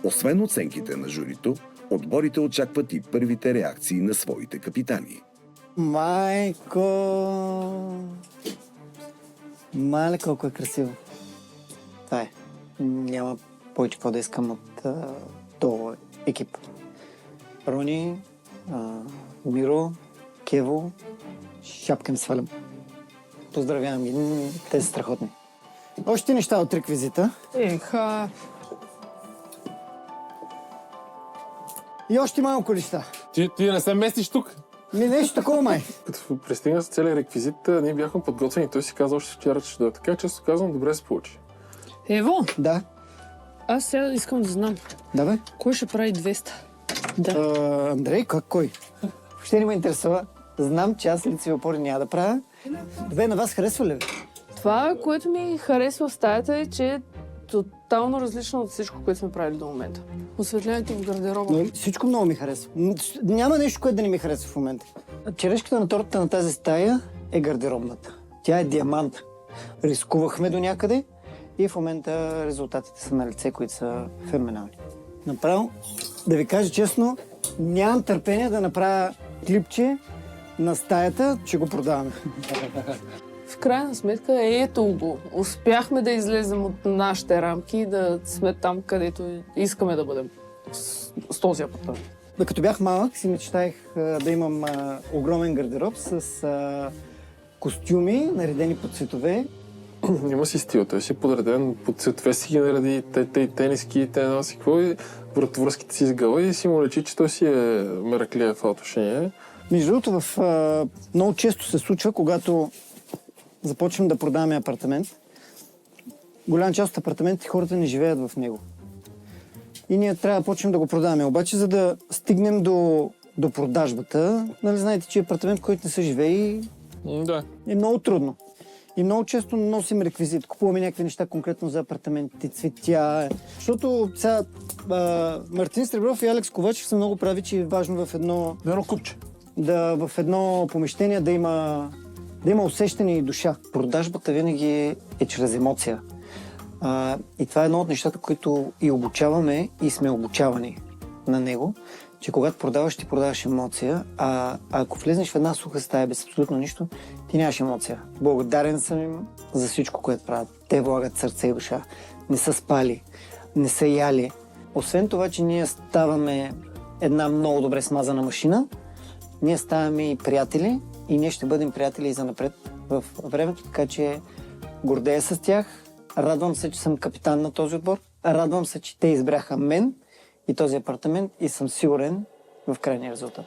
Освен оценките на журито, отборите очакват и първите реакции на своите капитани. Майко! Мале, колко е красиво. Това е. Няма повече какво да искам от този екип. Рони, Миро, Кево, шапка им свалям. Поздравявам ги, те са страхотни. Още неща от реквизита. Еха. И още малко неща. Ти не се местиш тук. Нещо такова, май. Като пристигна с целия реквизит, ние бяхме подготвени. Той си каза още вчера, че ще дойде. Така, често казвам, добре се получи. Ево, Да, аз сега искам да знам. давай. Кой ще прави 200? Да. Андрей, кой? Въобще не ме интересува. Знам, че аз лицеви опори няма да правя. Добре, на вас харесва ли? Това, което ми харесва в стаята е, че е тотално различно от всичко, което сме правили до момента. Осветлението в гардероба. Но всичко много ми харесва. Няма нещо, което да не ми харесва в момента. Черешката на тортата на тази стая е гардеробната. Тя е диамант. Рискувахме до някъде и в момента резултатите са на лице, които са феноменални. Направо, да ви кажа честно, нямам търпение да направя клипче на стаята, че го продаваме. В крайна сметка, ето го. Успяхме да излезем от нашите рамки и да сме там, където искаме да бъдем. С този апартамент. Като бях малък, си мечтаех да имам огромен гардероб с костюми, наредени по цветове. Има си стил. Той си подреден по цветове, си ги нареди, те тениски, те носи какво и връзките си изгъва и си му лечи, че той си е мераклия в това отношение. Между другото, много често се случва, когато започнем да продаваме апартамент, голяма част от апартаментите хората не живеят в него. И ние трябва да почнем да го продаваме. Обаче, за да стигнем до продажбата, нали знаете, че апартамент, в който не се живее, Да. е много трудно. И много често носим реквизит. Купуваме някакви неща конкретно за апартаментите, цветя. Защото сега Мартин Сребров и Алекс Ковачев са много прави, че е важно в едно Купче. в едно помещение да има усещане и душа. Продажбата винаги е чрез емоция. И това е едно от нещата, които и обучаваме, и сме обучавани на него, че когато продаваш, ти продаваш емоция, а ако влезнеш в една суха стая без абсолютно нищо, ти нямаш емоция. Благодарен съм им за всичко, което правят. Те влагат сърце и душа. Не са спали, не са яли. Освен това, че ние ставаме една много добре смазана машина, ние ставаме и приятели и ние ще бъдем приятели и занапред в времето, така че гордея с тях. Радвам се, че съм капитан на този отбор. Радвам се, че те избраха мен и този апартамент и съм сигурен в крайния резултат.